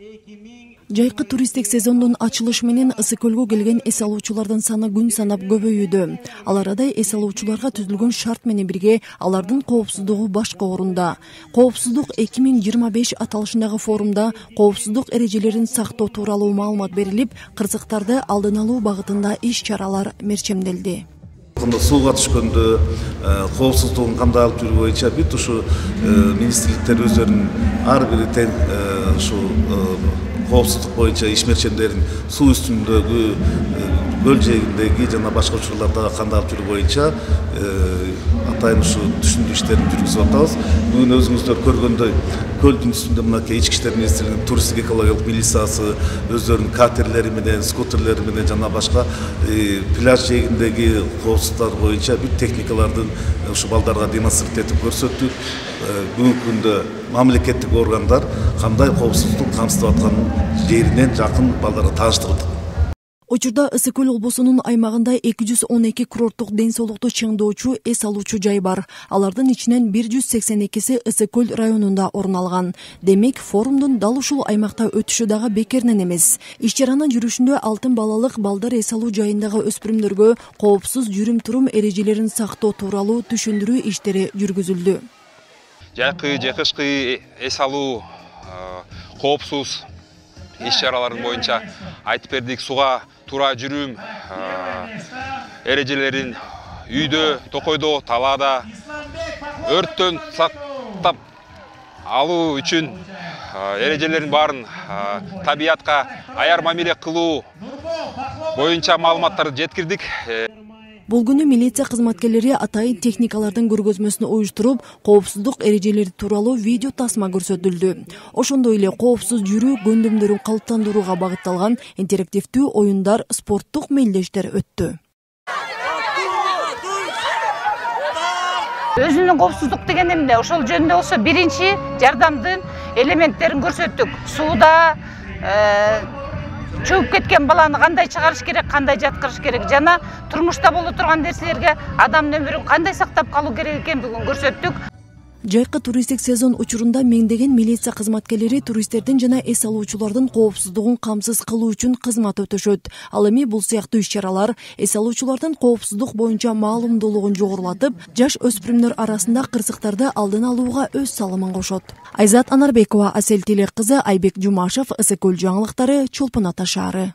Жайкы туристик сезондун ачылышы менен Ысык көлгө келген эс алуучулардын саны күн санап көбөйүүдө. Ал арада эс алуучуларга түзүлгөн шарт менен бирге алардын коопсуздугу башка орунда. Коопсуздук 2025 аталышындагы форумда коопсуздук эрежелерин сактоо тууралуу маалымат берилип, кырсыктарды алдын алуу багытында иш-чаралар мерчемделди. Сууга түшкөндө коопсуздугун кандай алып жүрүү боюнча бүт ушу министрликтер өздөрүнүн ар бири тең ушу коопсуздук боюнча иш мерчемдерин суу үстүндөгү көл жээгиндеги жана башка учурларда кандай алып жүрүү боюнча атайын ушу түшүндүрүү иштерин жүргүзүп атабыз. Бүгүн өзүңүздөр көргөндөй көлдүн үстүндө мынакей ички иштер министрлигинин туристтик экологиялык милициясы өздөрүнүн катерлери менен, скутерлери менен жана башка пляж жээгиндеги коопсуздуктар боюнча бүт техникалардын ушу балдарга демонстрация этип көрсөттүк. Бүгүнкү күндө мамлекеттик органдар кандай коопсуздук камсыздап атканын жеринен жакын балдарга тааныштырдык. Учурда Ысык көл облусунун аймагында 212 курорттук ден соолукту чыңдоочу эс алуучу жай бар. Алардын ичинен 182си Ысык көл районунда орун алган. Демек, форумдун дал ушул аймакта өтүшү дагы бекеринен эмес. Иш-чаранын жүрүшүндө алтын балалык балдар эс алуу жайындагы өспүрүмдөргө коопсуз жүрүм-турум эрежелерин сактоо тууралуу түшүндүрүү иштери жүргүзүлдү. Жайкы же кышкы эс алуу коопсуз иш-чараларын боюнча айтып бердик. Суга туура жүрүм эрежелерин үйдө, токойдо, талаада өрттөн сактап алуу үчүн эрежелерин баарын табиятка аяр мамиле кылуу боюнча маалыматтарды жеткирдик. Бул күнү милиция кызматкерлери атайын техникалардын көргөзмөсүн уюштуруп, коопсуздук эрежелери тууралуу видео тасма көрсөтүлдү. Ошондой эле коопсуз жүрүү көндүмдөрүн калыптандырууга багытталган интерактивдүү оюндар, спорттук мелдештер өттү. Өзүнүн коопсуздук деген эмне? Ошол жөнүндө болсо биринчи жардамдын элементтерин көрсөттүк. Сууда чөгүп кеткен баланы кандай чыгарыш керек, кандай жаткырыш керек жана турмушта боло турган нерселерге адамдын өмүрүн кандай сактап калуу керек экендигин көрсөттүк. Жайкы туристик сезон учурунда меңдеген милиция кызматкерлери туристтердин жана эс алуучулардын коопсуздугун камсыз кылуу үчүн кызмат өтөшөт. Ал эми бул сыяктуу иш-чаралар эс алуучулардын коопсуздук боюнча маалымдуулугун жогорулатып, жаш өспүрүмдөр арасында кырсыктарды алдын алууга өз салымын кошот. Айзат Анарбекова, Асель Тилек кызы, Айбек Жумашев, Ысык көл жаңылыктары, Чолпон Ата шаары.